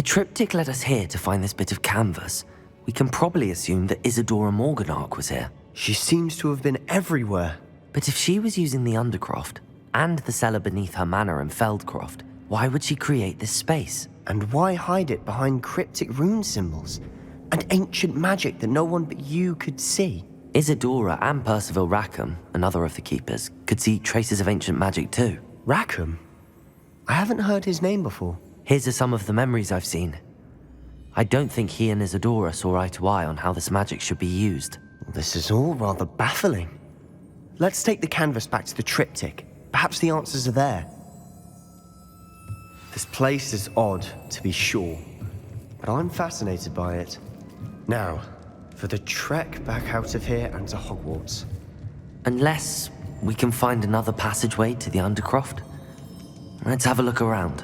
triptych led us here to find this bit of canvas. We can probably assume that Isadora Morganach was here. She seems to have been everywhere. But if she was using the Undercroft, and the cellar beneath her manor in Feldcroft, why would she create this space? And why hide it behind cryptic rune symbols? And ancient magic that no one but you could see? Isadora and Percival Rackham, another of the Keepers, could see traces of ancient magic too. Rackham? I haven't heard his name before. His are some of the memories I've seen. I don't think he and Isadora saw eye to eye on how this magic should be used. This is all rather baffling. Let's take the canvas back to the triptych. Perhaps the answers are there. This place is odd, to be sure, but I'm fascinated by it. Now, for the trek back out of here and to Hogwarts. Unless we can find another passageway to the Undercroft. Let's have a look around.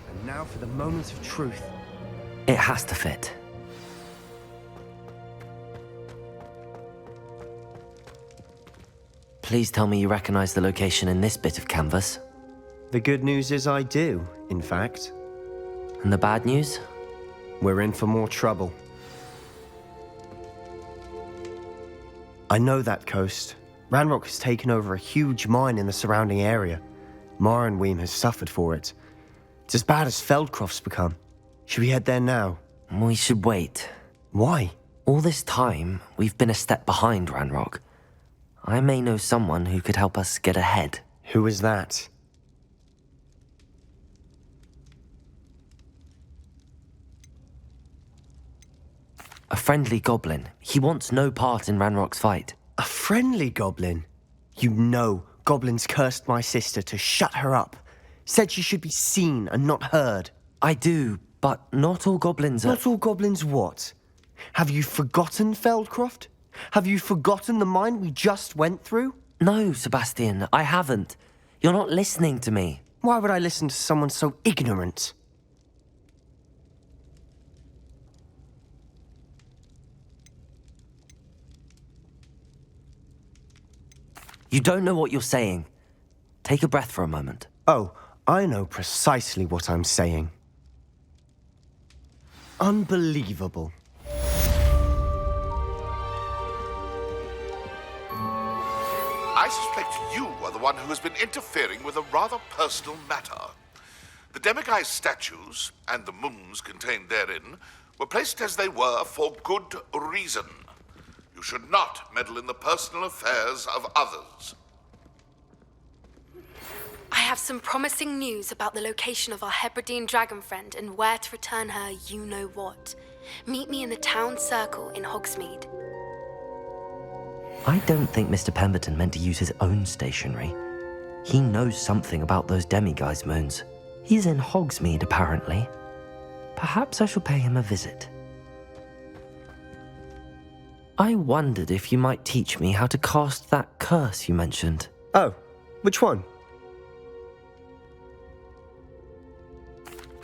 And now for the moment of truth. It has to fit. Please tell me you recognize the location in this bit of canvas. The good news is I do, in fact. And the bad news? We're in for more trouble. I know that coast. Ranrock has taken over a huge mine in the surrounding area. Mornweem has suffered for it. It's as bad as Feldcroft's become. Should we head there now? We should wait. Why? All this time, we've been a step behind Ranrock. I may know someone who could help us get ahead. Who is that? A friendly goblin. He wants no part in Ranrock's fight. A friendly goblin? You know goblins cursed my sister to shut her up. Said she should be seen and not heard. I do, but not all goblins are... Not all goblins what? Have you forgotten Feldcroft? Have you forgotten the mine we just went through? No, Sebastian, I haven't. You're not listening to me. Why would I listen to someone so ignorant? You don't know what you're saying. Take a breath for a moment. Oh, I know precisely what I'm saying. Unbelievable. I suspect you are the one who has been interfering with a rather personal matter. The Demiguise statues, and the moons contained therein, were placed as they were for good reason. You should not meddle in the personal affairs of others. I have some promising news about the location of our Hebridean dragon friend and where to return her you-know-what. Meet me in the town circle in Hogsmeade. I don't think Mr. Pemberton meant to use his own stationery. He knows something about those Demiguise moons. He's in Hogsmeade, apparently. Perhaps I shall pay him a visit. I wondered if you might teach me how to cast that curse you mentioned. Oh, which one?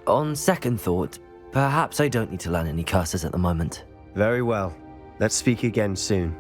On second thought, perhaps I don't need to learn any curses at the moment. Very well. Let's speak again soon.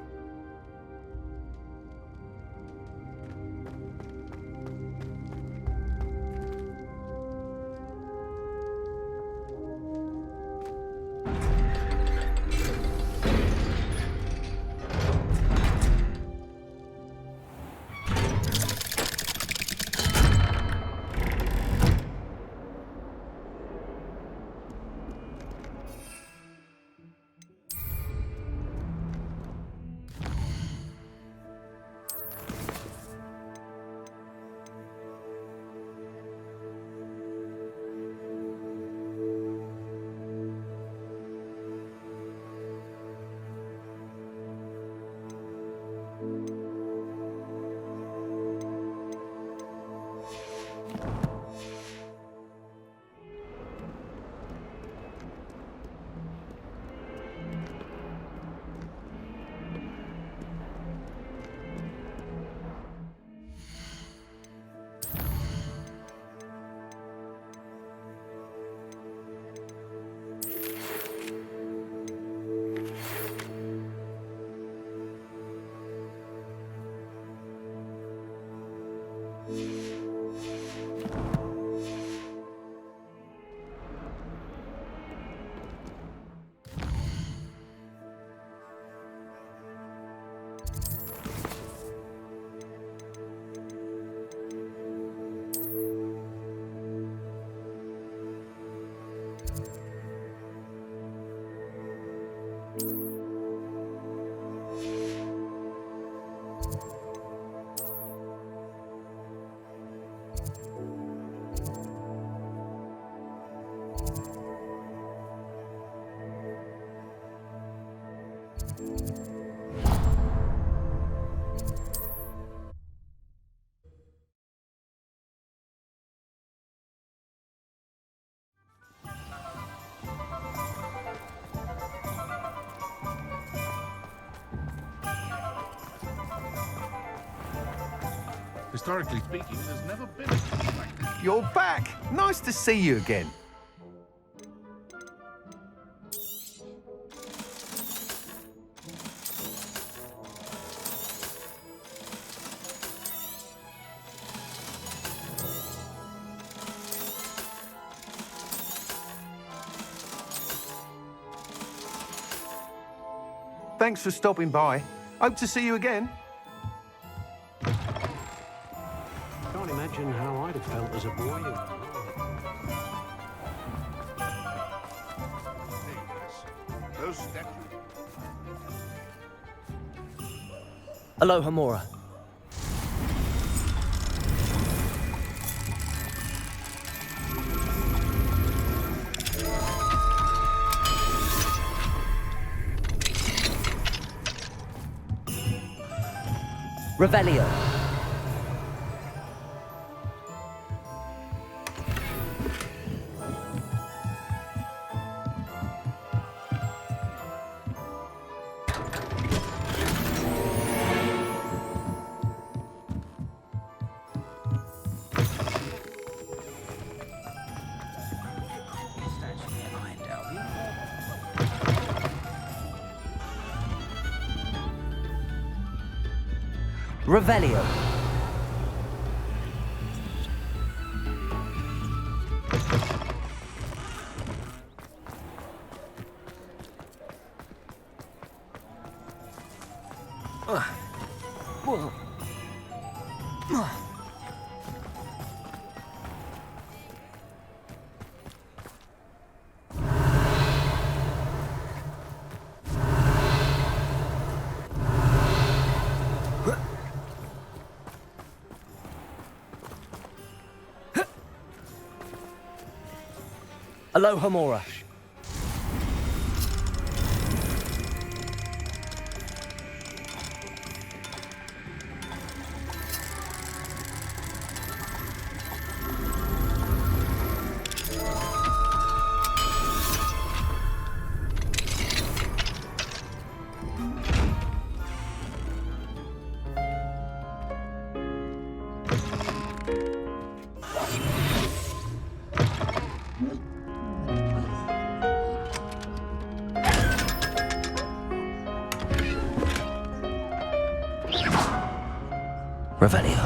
Historically speaking, there's never been a case like this. You're back! Nice to see you again. Thanks for stopping by. Hope to see you again. Can't imagine how I'd have felt as a boy. Hey, yes. Those statues. Aloha, Mora. Revelio. Revelio. Aloha, Mora. Revelio.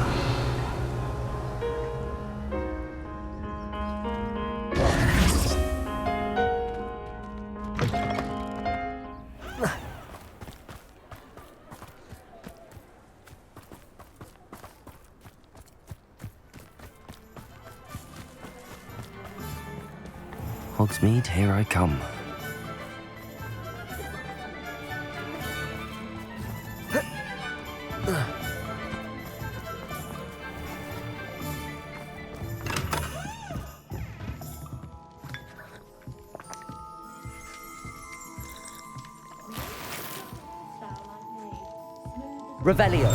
Hogsmeade, here I come. Revelio.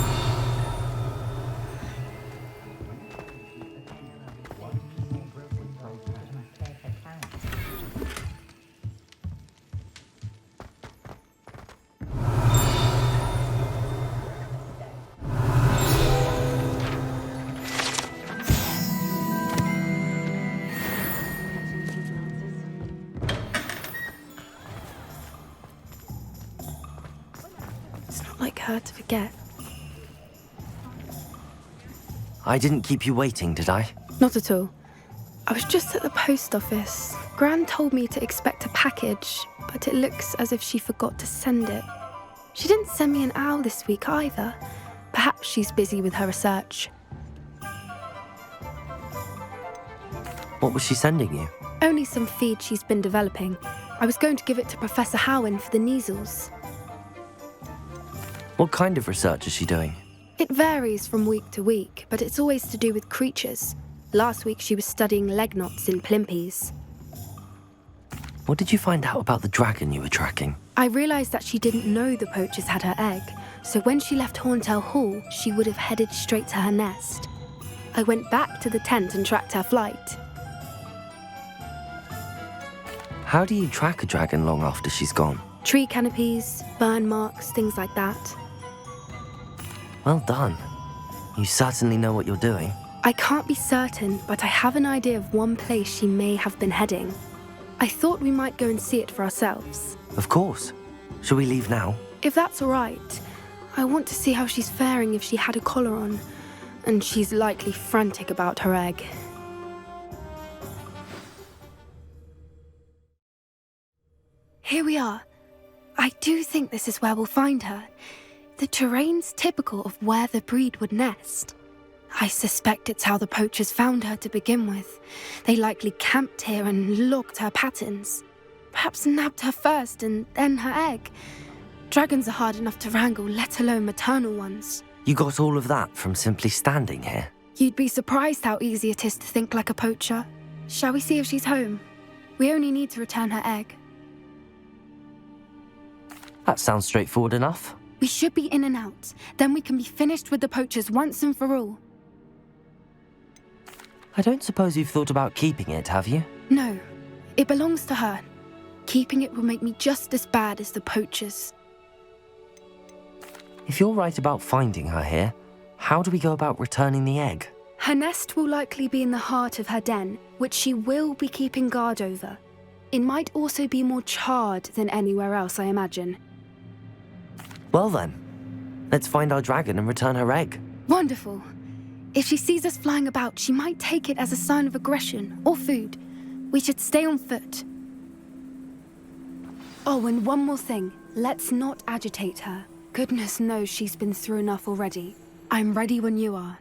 It's not like her to forget. I didn't keep you waiting, did I? Not at all. I was just at the post office. Gran told me to expect a package, but it looks as if she forgot to send it. She didn't send me an owl this week either. Perhaps she's busy with her research. What was she sending you? Only some feed she's been developing. I was going to give it to Professor Howen for the measles. What kind of research is she doing? It varies from week to week, but it's always to do with creatures. Last week she was studying leg knots in plimpies. What did you find out about the dragon you were tracking? I realised that she didn't know the poachers had her egg, so when she left Horntail Hall, she would have headed straight to her nest. I went back to the tent and tracked her flight. How do you track a dragon long after she's gone? Tree canopies, burn marks, things like that. Well done. You certainly know what you're doing. I can't be certain, but I have an idea of one place she may have been heading. I thought we might go and see it for ourselves. Of course. Shall we leave now? If that's all right, I want to see how she's faring if she had a collar on, and she's likely frantic about her egg. Here we are. I do think this is where we'll find her. The terrain's typical of where the breed would nest. I suspect it's how the poachers found her to begin with. They likely camped here and logged her patterns. Perhaps nabbed her first and then her egg. Dragons are hard enough to wrangle, let alone maternal ones. You got all of that from simply standing here? You'd be surprised how easy it is to think like a poacher. Shall we see if she's home? We only need to return her egg. That sounds straightforward enough. We should be in and out. Then we can be finished with the poachers once and for all. I don't suppose you've thought about keeping it, have you? No, it belongs to her. Keeping it will make me just as bad as the poachers. If you're right about finding her here, how do we go about returning the egg? Her nest will likely be in the heart of her den, which she will be keeping guard over. It might also be more charred than anywhere else, I imagine. Well then, let's find our dragon and return her egg. Wonderful. If she sees us flying about, she might take it as a sign of aggression or food. We should stay on foot. Oh, and one more thing. Let's not agitate her. Goodness knows she's been through enough already. I'm ready when you are.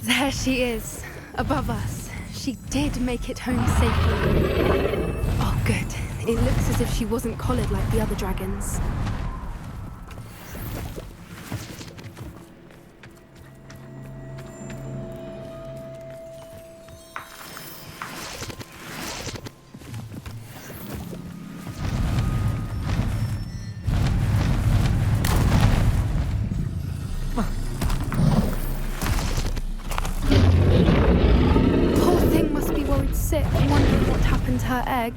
There she is, above us. She did make it home safely. Oh, good. It looks as if she wasn't collared like the other dragons. Poor thing must be worried sick, wondering what happened to her egg.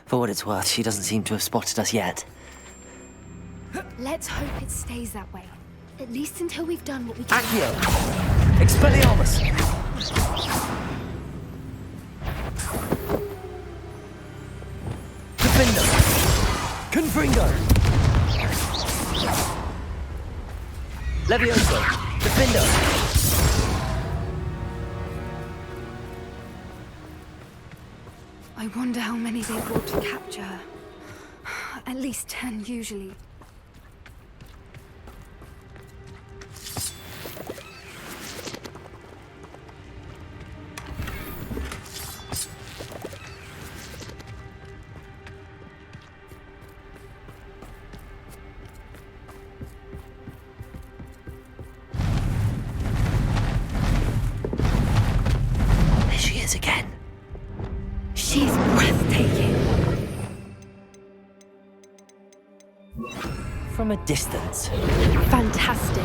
For what it's worth, she doesn't seem to have spotted us yet. Let's hope it stays that way. At least until we've done what we can. Accio! Expelliarmus! Defender! Confringo! Levioso! Defender! I wonder how many they brought to capture her. At least 10 usually. There she is again. She's breathtaking. From a distance. Fantastic.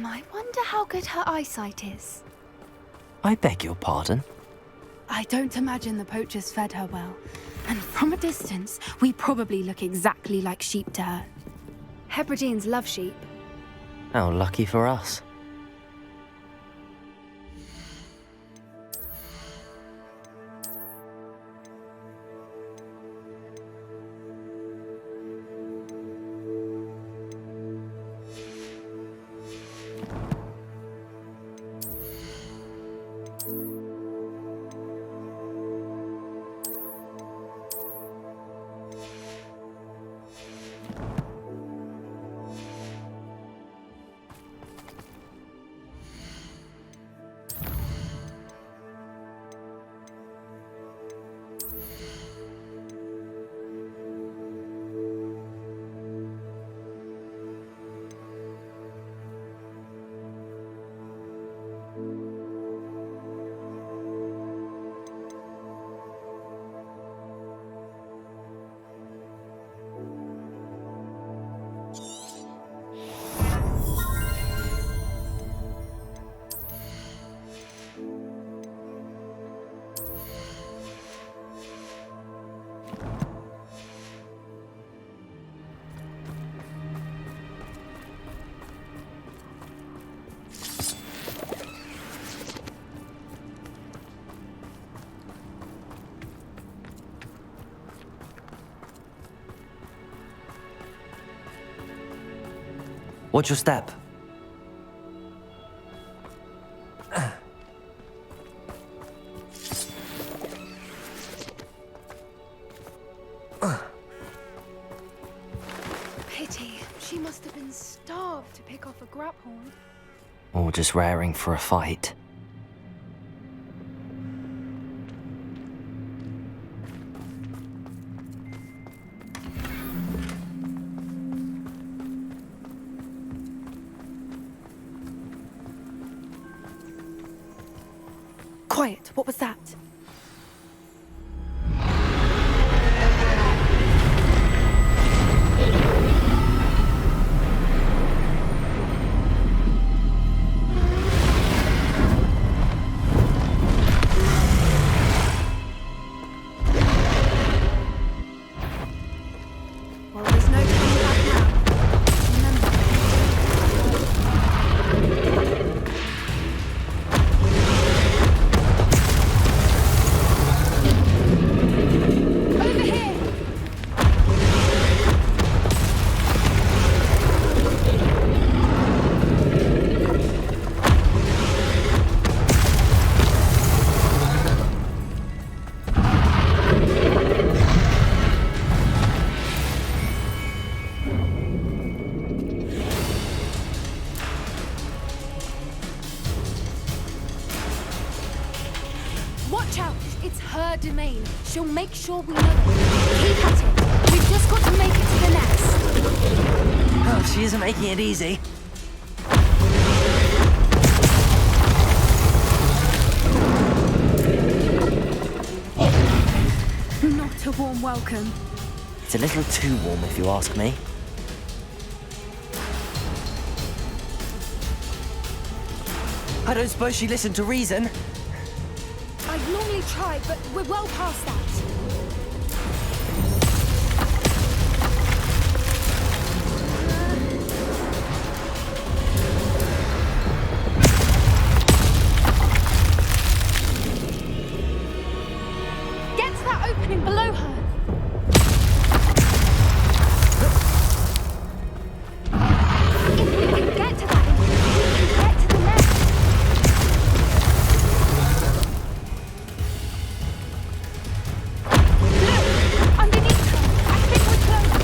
I wonder how good her eyesight is. I beg your pardon? I don't imagine the poachers fed her well. And from a distance, we probably look exactly like sheep to her. Hebrideans love sheep. How lucky for us. Watch your step. Pity. She must have been starved to pick off a grapehorn. Or just raring for a fight. Quiet. What was that? Well, there's no turning back now. Remember. Over here! Watch out! It's her domain. She'll make sure we know it. Keep at it. We've just got to make it to the nest. Oh, she isn't making it easy. Not a warm welcome. It's a little too warm if you ask me. I don't suppose she listened to reason. I'd normally try, but we're well past that. Get to that opening below her. If we can get to that entrance, we can get to the nest. Look! Underneath her! I think we're close.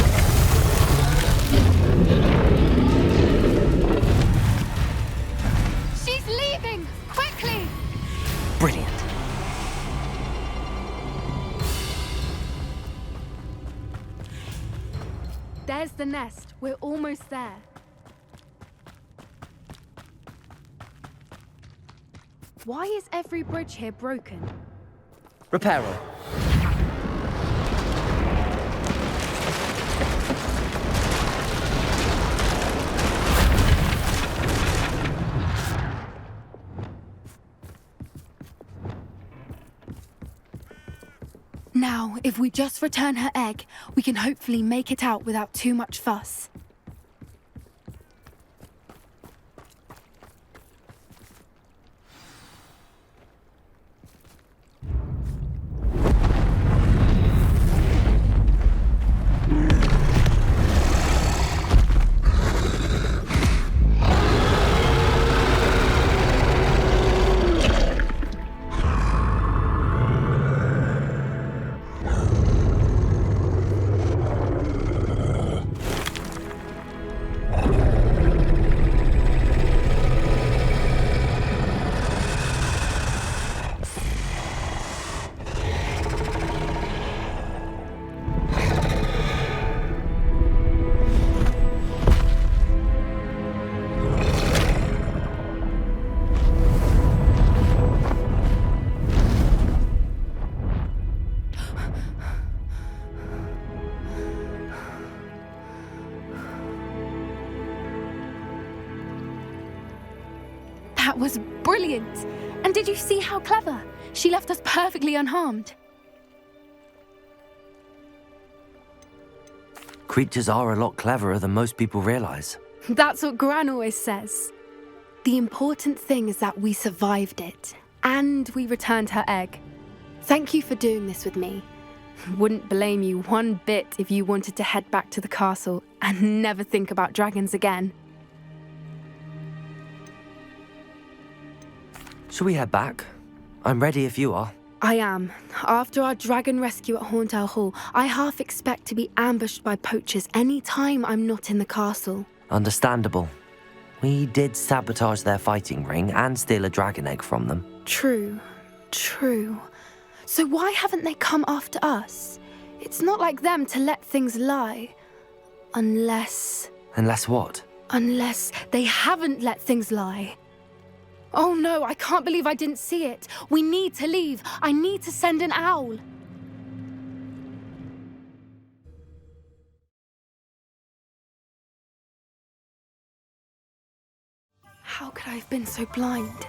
She's leaving! Quickly! Brilliant. There's the nest. We're almost there. Why is every bridge here broken? Repair her. if we just return her egg, we can hopefully make it out without too much fuss. That was brilliant! And did you see how clever? She left us perfectly unharmed. Creatures are a lot cleverer than most people realize. That's what Gran always says. The important thing is that we survived it, and we returned her egg. Thank you for doing this with me. Wouldn't blame you one bit if you wanted to head back to the castle and never think about dragons again. Shall we head back? I'm ready if you are. I am. After our dragon rescue at Hauntow Hall, I half expect to be ambushed by poachers any time I'm not in the castle. Understandable. We did sabotage their fighting ring and steal a dragon egg from them. True. So why haven't they come after us? It's not like them to let things lie. Unless what? Unless they haven't let things lie. Oh no, I can't believe I didn't see it. We need to leave. I need to send an owl. How could I have been so blind?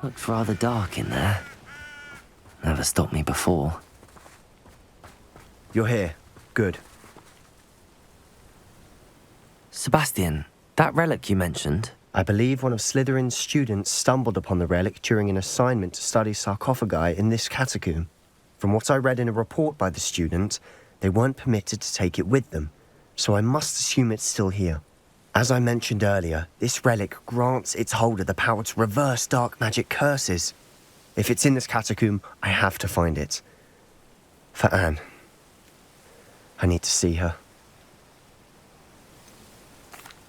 Looks rather dark in there. Never stopped me before. You're here. Good. Sebastian, that relic you mentioned, I believe one of Slytherin's students stumbled upon the relic during an assignment to study sarcophagi in this catacomb. From what I read in a report by the student, they weren't permitted to take it with them, so I must assume it's still here. As I mentioned earlier, this relic grants its holder the power to reverse dark magic curses. If it's in this catacomb, I have to find it. For Anne. I need to see her.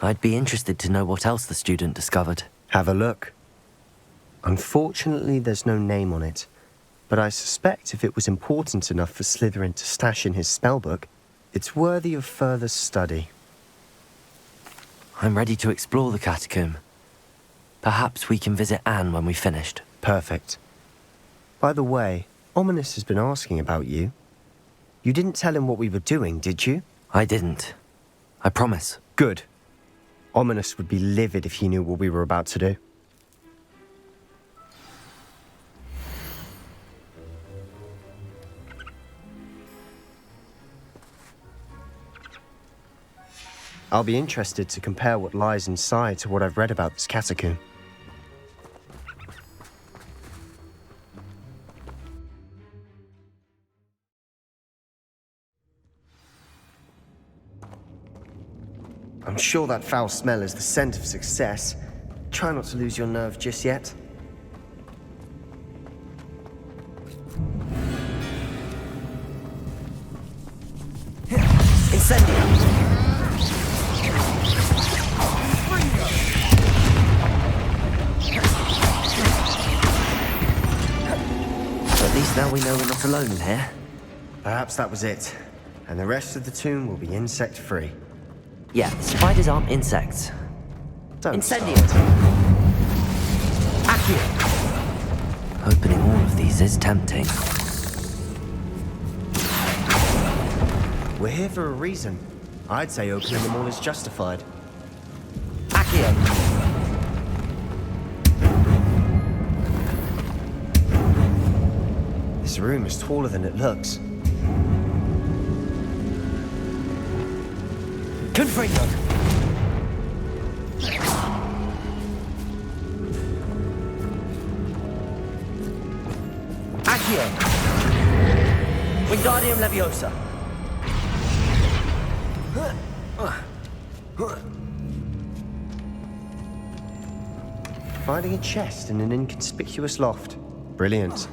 I'd be interested to know what else the student discovered. Have a look. Unfortunately, there's no name on it, but I suspect if it was important enough for Slytherin to stash in his spellbook, it's worthy of further study. I'm ready to explore the catacomb. Perhaps we can visit Anne when we've finished. Perfect. By the way, Ominous has been asking about you. You didn't tell him what we were doing, did you? I didn't. I promise. Good. Ominous would be livid if he knew what we were about to do. I'll be interested to compare what lies inside to what I've read about this catacomb. I'm sure that foul smell is the scent of success. Try not to lose your nerve just yet. Incendio! At least now we know we're not alone in here. Perhaps that was it, and the rest of the tomb will be insect-free. Yeah, spiders aren't insects. Don't Incendio! start. Accio! Opening all of these is tempting. We're here for a reason. I'd say opening them all is justified. Accio! This room is taller than it looks. Confringo! Accio! Wingardium Leviosa! Finding a chest in an inconspicuous loft. Brilliant.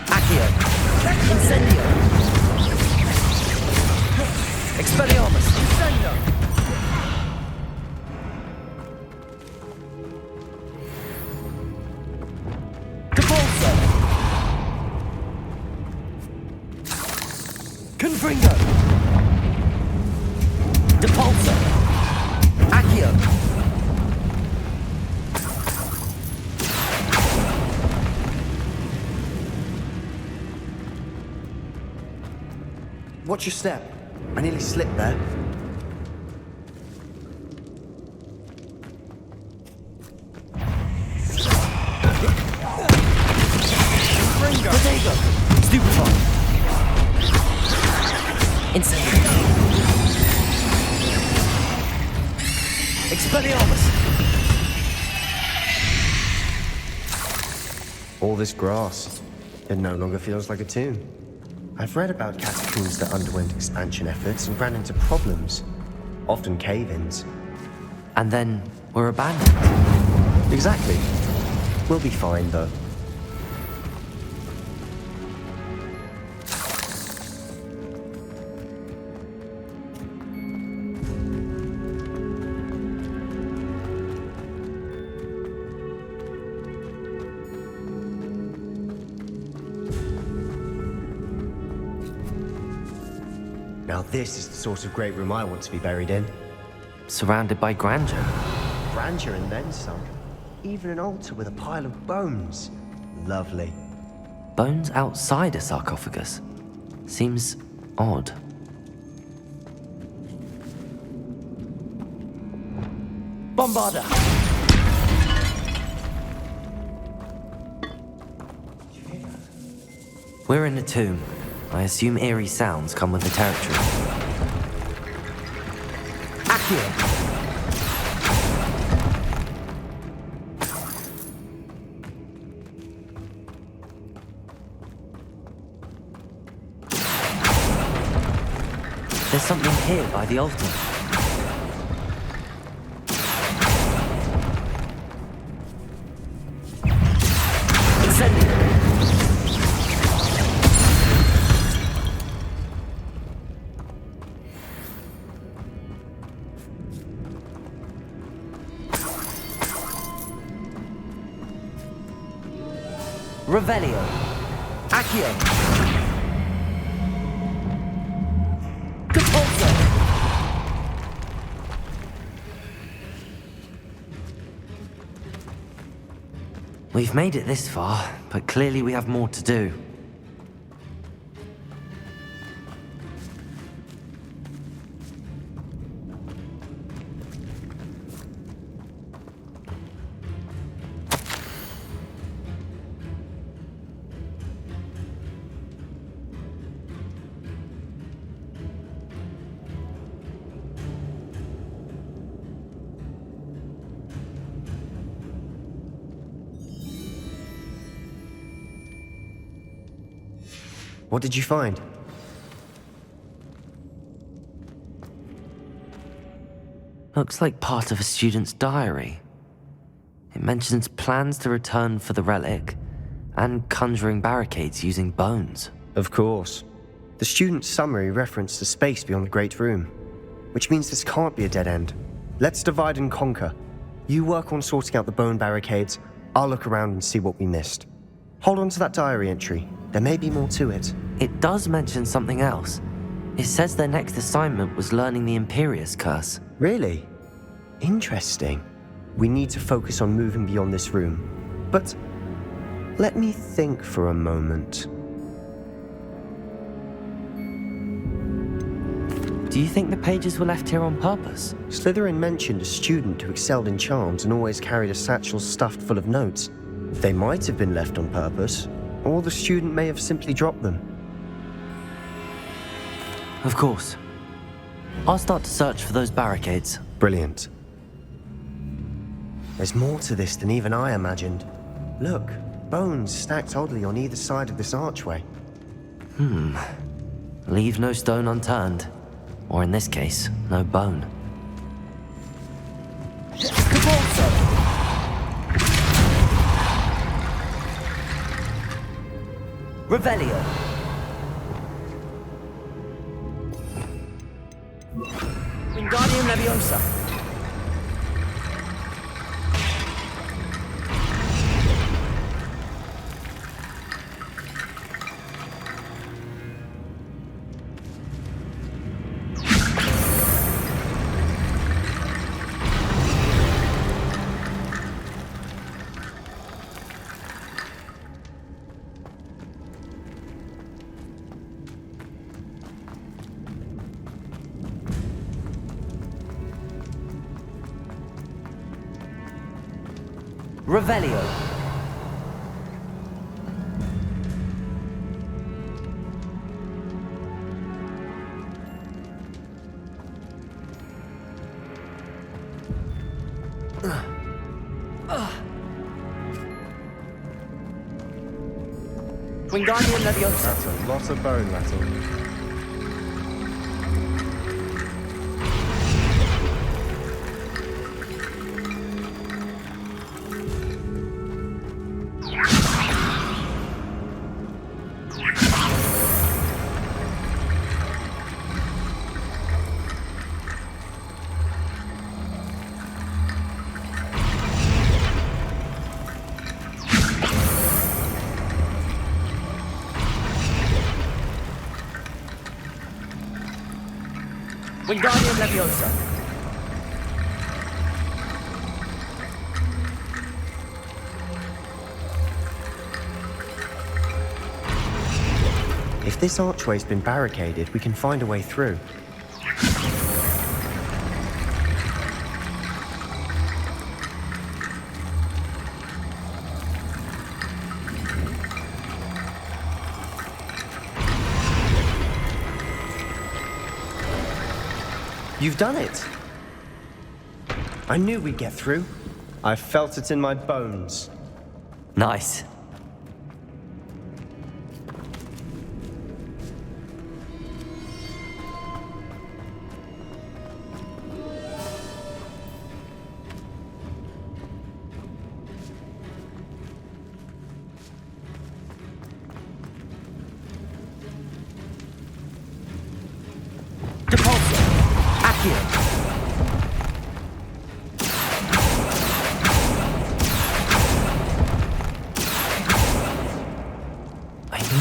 Accio! Incendio! Expelliarmus! Incendio! Depulso! Confringo! Depulso! Accio! Watch your step. I nearly slipped there. Protego! Stupefy! Incendio! Expelliarmus! All this grass. It no longer feels like a tomb. I've read about catacombs that underwent expansion efforts and ran into problems. Often cave-ins. And then we're abandoned. Exactly. We'll be fine, though. Now this is the sort of great room I want to be buried in. Surrounded by grandeur. Grandeur and then some. Even an altar with a pile of bones. Lovely. Bones outside a sarcophagus. Seems odd. Bombarda! We're in a tomb. I assume eerie sounds come with the territory. Accio! There's something here by the altar. Incendio! Revelio. Accio. Compulso. We've made it this far, but clearly we have more to do. What did you find? Looks like part of a student's diary. It mentions plans to return for the relic and conjuring barricades using bones. Of course. The student's summary referenced the space beyond the Great Room, which means this can't be a dead end. Let's divide and conquer. You work on sorting out the bone barricades, I'll look around and see what we missed. Hold on to that diary entry. There may be more to it. It does mention something else. It says their next assignment was learning the Imperius Curse. Really? Interesting. We need to focus on moving beyond this room. But let me think for a moment. Do you think the pages were left here on purpose? Slytherin mentioned a student who excelled in charms and always carried a satchel stuffed full of notes. They might have been left on purpose, or the student may have simply dropped them. Of course. I'll start to search for those barricades. Brilliant. There's more to this than even I imagined. Look, bones stacked oddly on either side of this archway. Leave no stone unturned. Or in this case, no bone. Revelio. Wingardium Leviosa. Revelio. Wingardium Leviosa. That's a lot of bone rattle. Wingardium Leviosa. If this archway's been barricaded, we can find a way through. You've done it! I knew we'd get through. I felt it in my bones. Nice.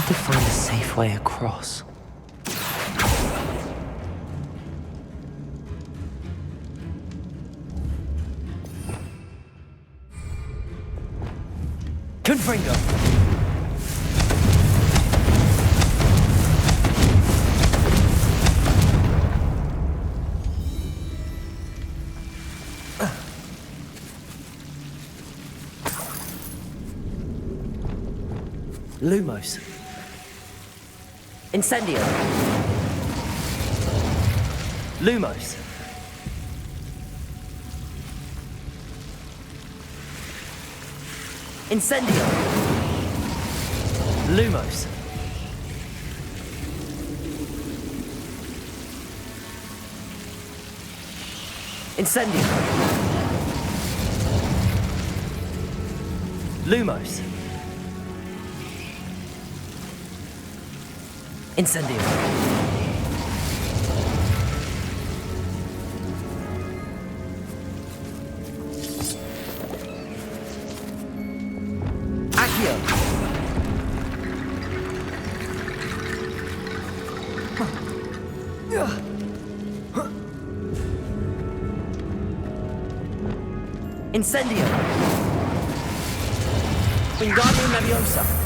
need to find a safe way across. Confringo! Lumos. Incendio. Lumos. Incendio. Lumos. Incendio. Lumos. Incendio. Accio. Incendio. Wingardium Leviosa.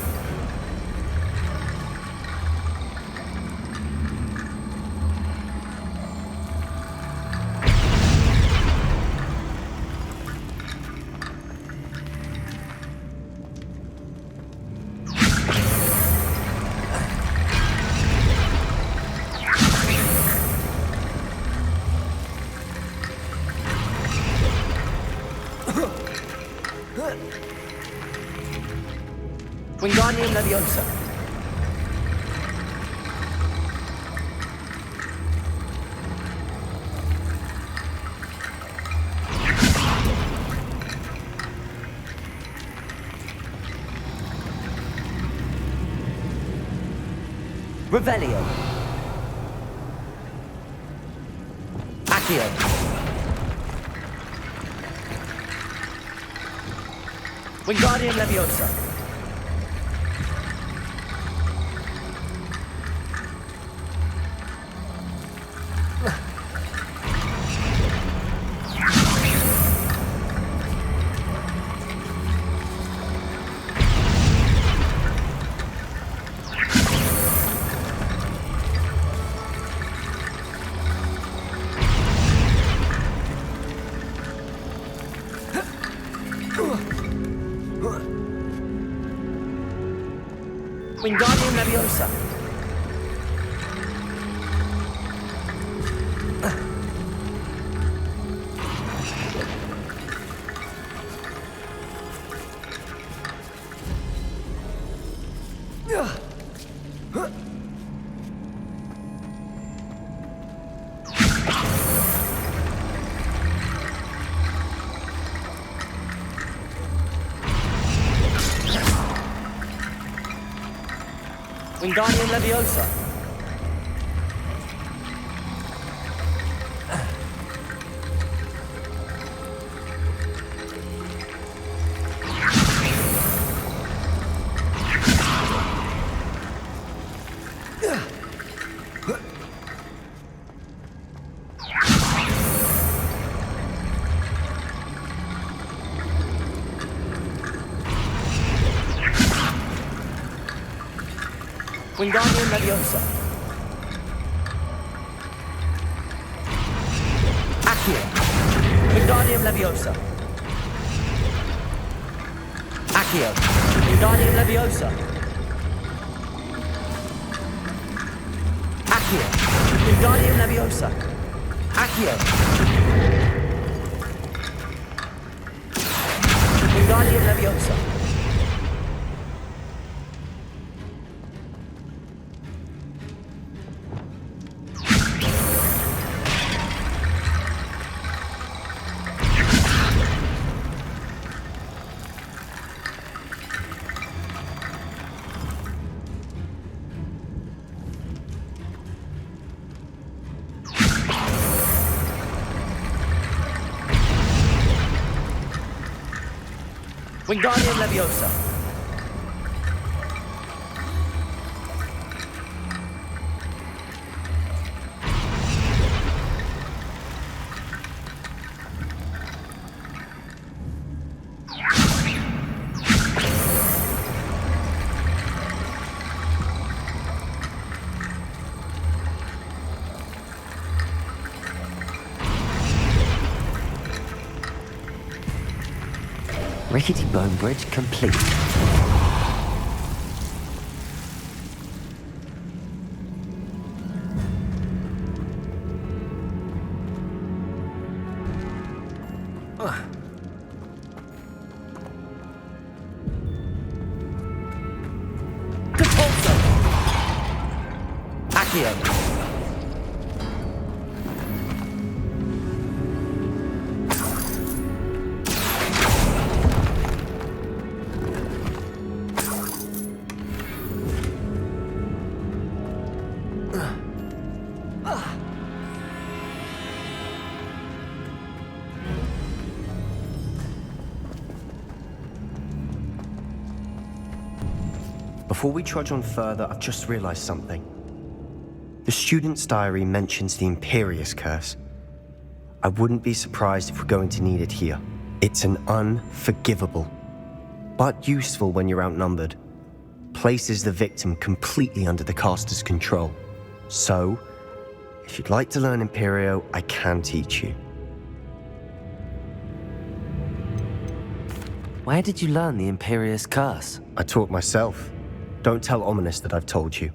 Wingardium Leviosa. Revelio. Accio. Wingardium Leviosa. Wingardium Leviosa. Wingardium Leviosa. Wingardium Leviosa. Accio. Wingardium Leviosa. Accio. Wingardium Leviosa. Accio. Wingardium Leviosa. Accio. Wingardium Leviosa. Wingardium Leviosa. Rickety bone bridge complete. Accio. Before we trudge on further, I've just realized something. The student's diary mentions the Imperious Curse. I wouldn't be surprised if we're going to need it here. It's an unforgivable, but useful when you're outnumbered. Places the victim completely under the caster's control. So, if you'd like to learn Imperio, I can teach you. Where did you learn the Imperious Curse? I taught myself. Don't tell Ominous that I've told you.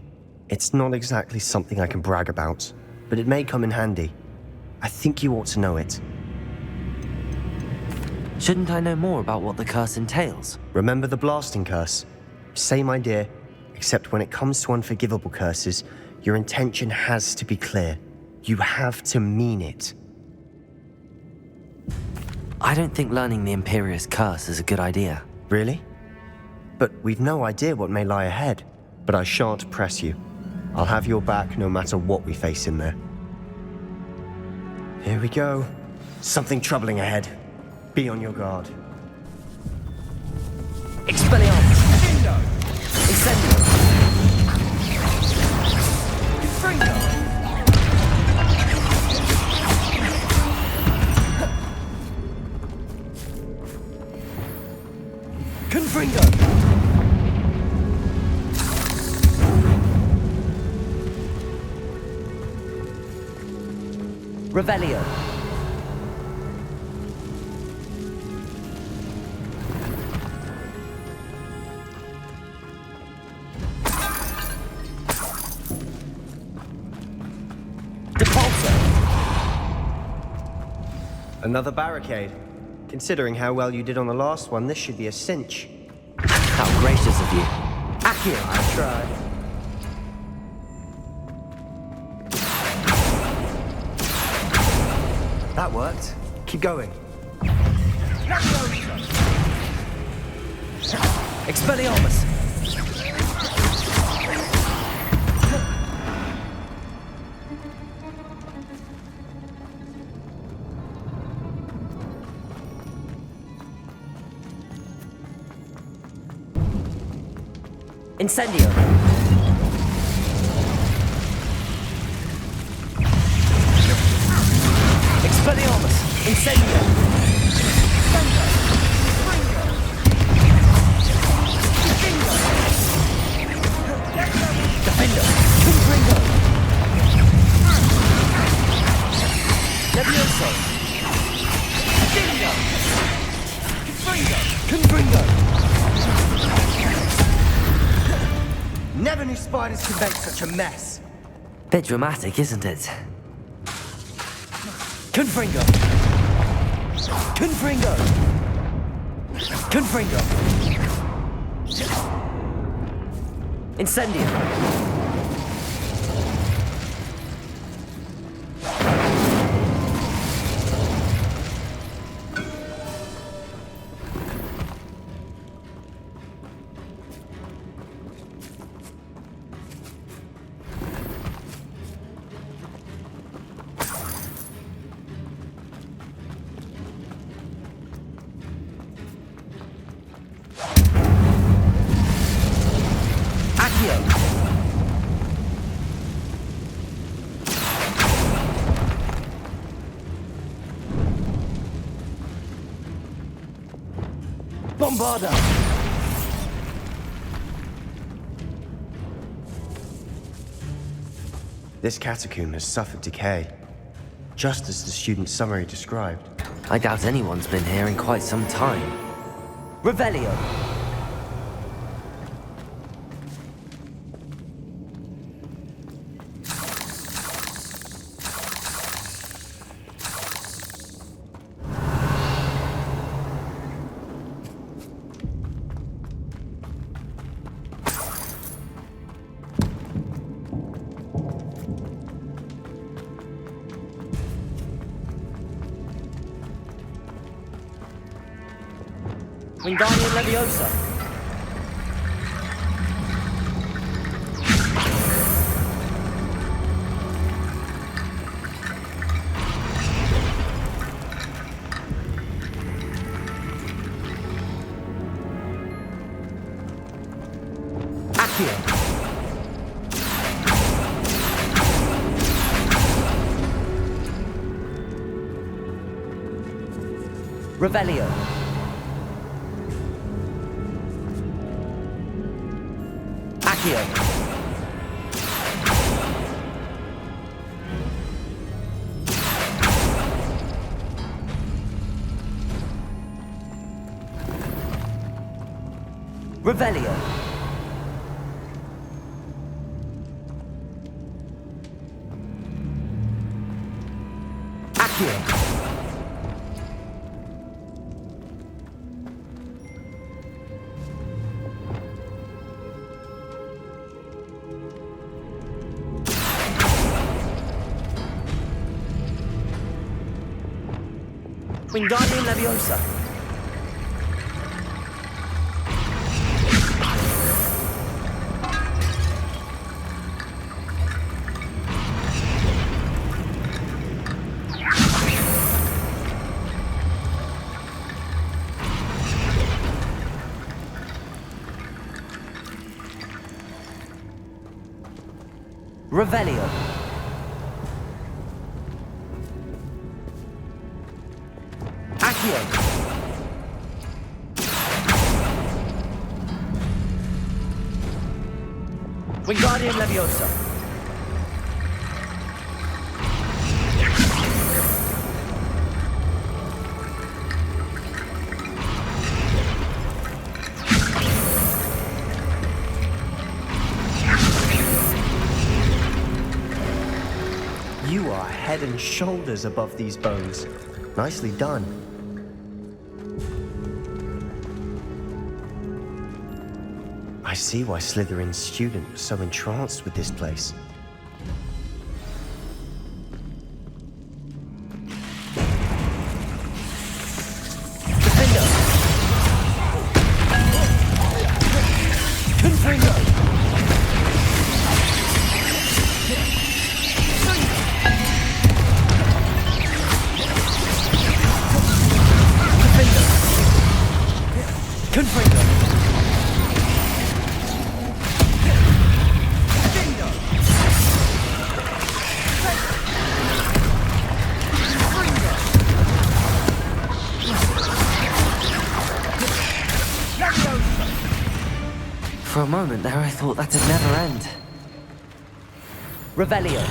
It's not exactly something I can brag about, but it may come in handy. I think you ought to know it. Shouldn't I know more about what the curse entails? Remember the blasting curse? Same idea, except when it comes to unforgivable curses, your intention has to be clear. You have to mean it. I don't think learning the Imperious Curse is a good idea. Really? But we've no idea what may lie ahead. But I shan't press you. I'll have your back no matter what we face in there. Here we go. Something troubling ahead. Be on your guard. Expelliarmus! Incendio! Confringo! Revelio. Depulso. Another barricade. Considering how well you did on the last one, this should be a cinch. How gracious of you. Accio, I tried. That worked. Keep going. Expelliarmus! Incendio! Expelliarmus! Incendio! Defendo! Confringo! Levioso! Defendo! Confringo! Never knew spiders could make such a mess. Bit dramatic, isn't it? Confringo! Confringo! Confringo! Incendio! Bombarda! This catacomb has suffered decay, just as the student's summary described. I doubt anyone's been here in quite some time. Revelio. Wingardium Leviosa. Accio. Revelio. Accio. Revelio. Accio. Wingardium Leviosa. Revelio. Accio. Wingardium Leviosa. You are head and shoulders above these bones. Nicely done. I see why Slytherin's student was so entranced with this place. Defender. Confringo. Defender. Confringo. For a moment there, I thought that'd never end. Revelio.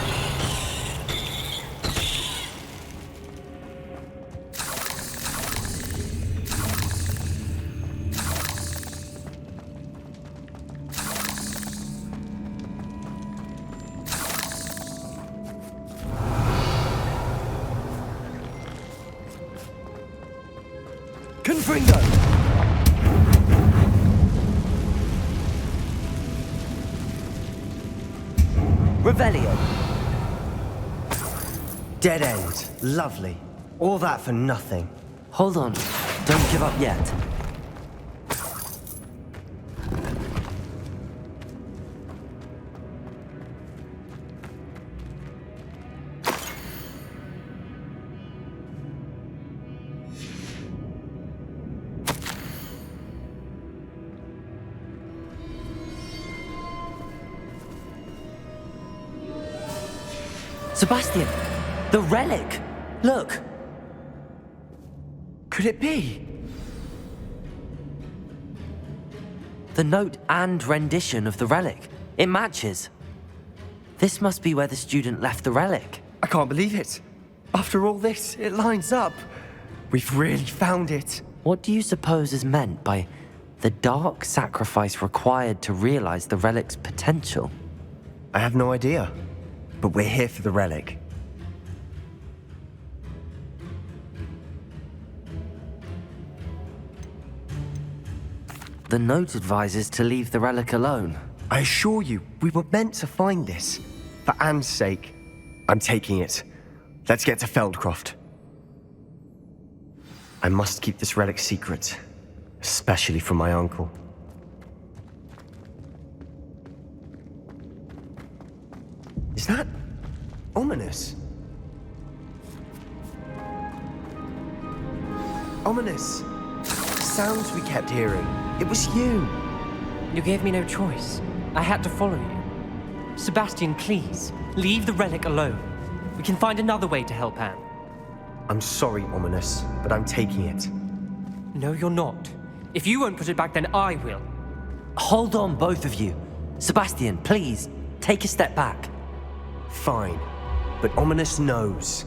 Confringo. Revelio. Dead end. Lovely. All that for nothing. Hold on. Don't give up yet. Sebastian, the relic! Look! Could it be? The note and rendition of the relic. It matches. This must be where the student left the relic. I can't believe it. After all this, it lines up. We've really found it. What do you suppose is meant by the dark sacrifice required to realize the relic's potential? I have no idea, but we're here for the relic. The note advises to leave the relic alone. I assure you, we were meant to find this. For Anne's sake, I'm taking it. Let's get to Feldcroft. I must keep this relic secret, especially from my uncle. Is that ominous? Ominous. The sounds we kept hearing. It was you. You gave me no choice. I had to follow you. Sebastian, please, leave the relic alone. We can find another way to help Anne. I'm sorry, Ominous, but I'm taking it. No, you're not. If you won't put it back, then I will. Hold on, both of you. Sebastian, please, take a step back. Fine, but Ominous knows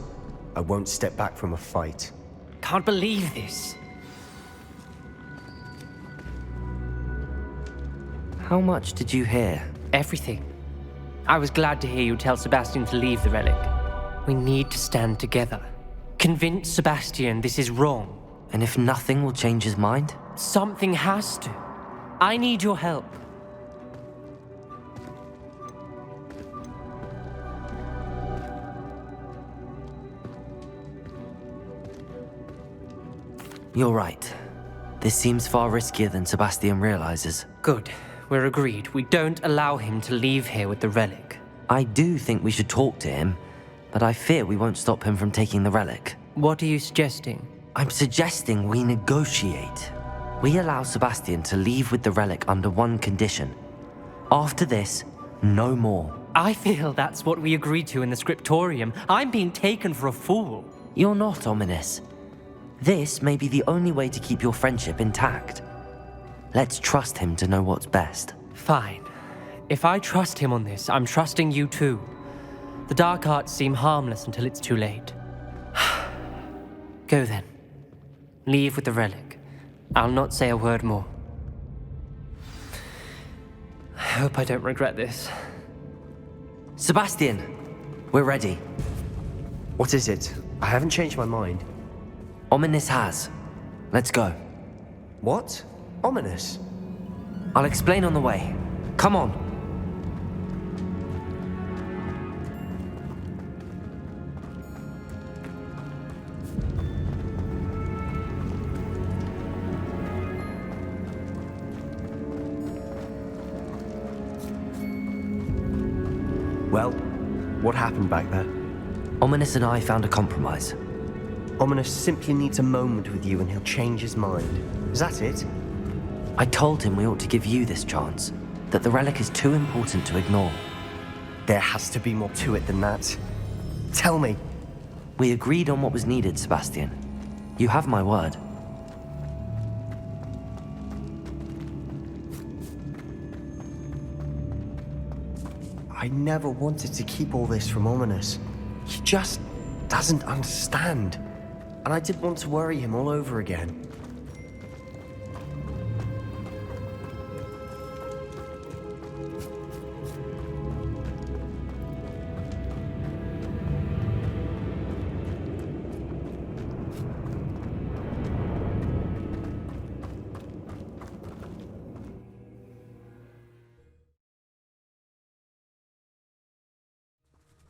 I won't step back from a fight. Can't believe this. How much did you hear? Everything. I was glad to hear you tell Sebastian to leave the relic. We need to stand together. Convince Sebastian this is wrong. And if nothing will change his mind? Something has to. I need your help. You're right. This seems far riskier than Sebastian realizes. Good. We're agreed. We don't allow him to leave here with the relic. I do think we should talk to him, but I fear we won't stop him from taking the relic. What are you suggesting? I'm suggesting we negotiate. We allow Sebastian to leave with the relic under one condition. After this, no more. I feel that's what we agreed to in the scriptorium. I'm being taken for a fool. You're not, Ominous. This may be the only way to keep your friendship intact. Let's trust him to know what's best. Fine. If I trust him on this, I'm trusting you too. The dark arts seem harmless until it's too late. Go then. Leave with the relic. I'll not say a word more. I hope I don't regret this. Sebastian, we're ready. What is it? I haven't changed my mind. Ominous has. Let's go. What? Ominous? I'll explain on the way. Come on. Well, what happened back there? Ominous and I found a compromise. Ominous simply needs a moment with you and he'll change his mind. Is that it? I told him we ought to give you this chance, that the relic is too important to ignore. There has to be more to it than that. Tell me. We agreed on what was needed, Sebastian. You have my word. I never wanted to keep all this from Ominous. He just doesn't understand. And I didn't want to worry him all over again.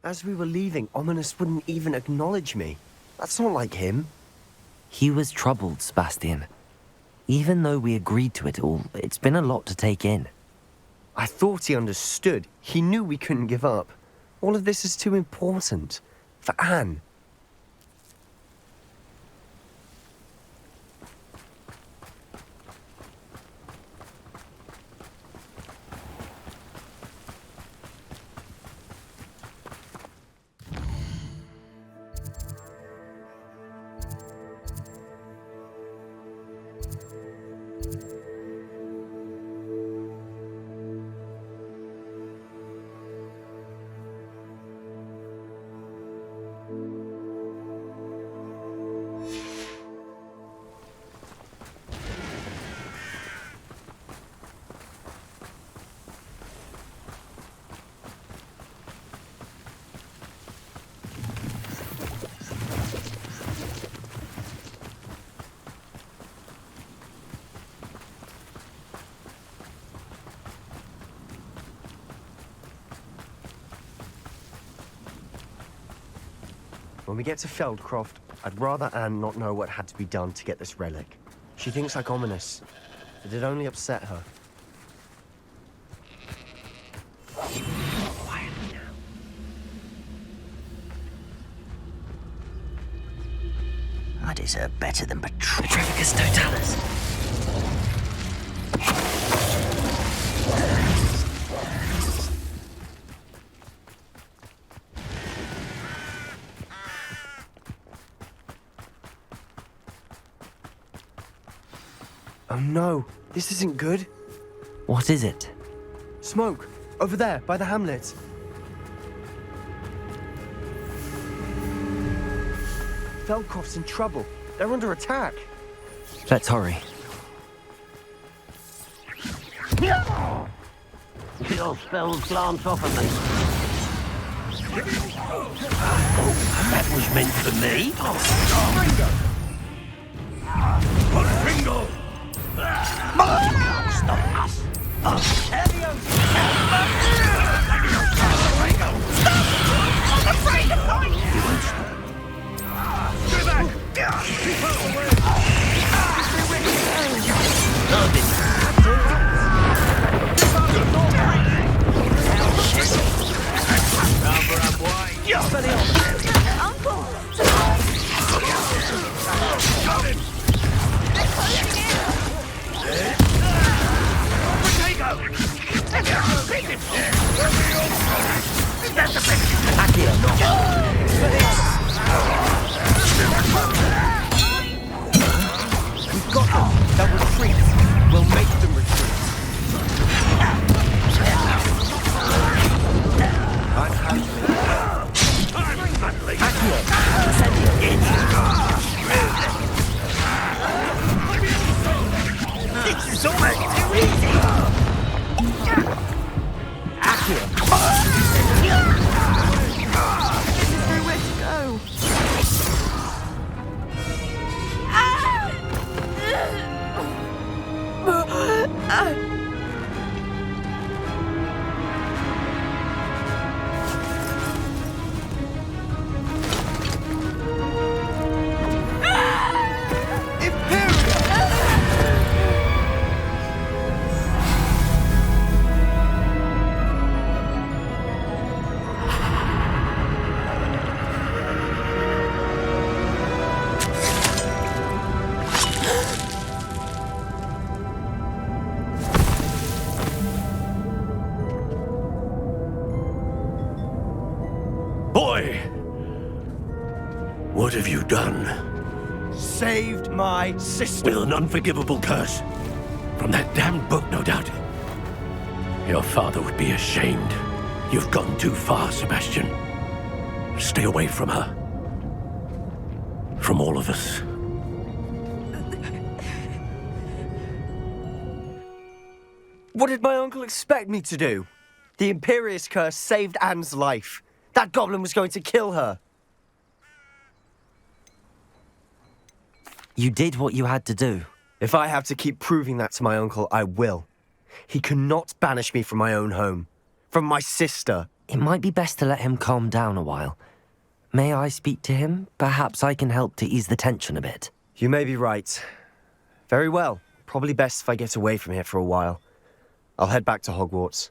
As we were leaving, Ominous wouldn't even acknowledge me. That's not like him. He was troubled, Sebastian. Even though we agreed to it all, it's been a lot to take in. I thought he understood. He knew we couldn't give up. All of this is too important. For Anne. When we get to Feldcroft, I'd rather Anne not know what had to be done to get this relic. She thinks like ominous, but it only upset her. I deserve better than Petrificus Totalis. Oh no, this isn't good. What is it? Smoke, over there, by the hamlet. Feldcroft's in trouble. They're under attack. Let's hurry. Your spells glance off of me. That was meant for me. Ringo! Stop us! I'm afraid to fight! Stay back! Keep her away! We've got them. They'll retreat. We'll make them retreat. I'm handling it. Accio. This is almost too easy! Accio. Nowhere to go. Boy! What have you done? Saved my sister. With an unforgivable curse. From that damned book, no doubt. Your father would be ashamed. You've gone too far, Sebastian. Stay away from her. From all of us. What did my uncle expect me to do? The Imperious curse saved Anne's life. That goblin was going to kill her. You did what you had to do. If I have to keep proving that to my uncle, I will. He cannot banish me from my own home. From my sister. It might be best to let him calm down a while. May I speak to him? Perhaps I can help to ease the tension a bit. You may be right. Very well. Probably best if I get away from here for a while. I'll head back to Hogwarts.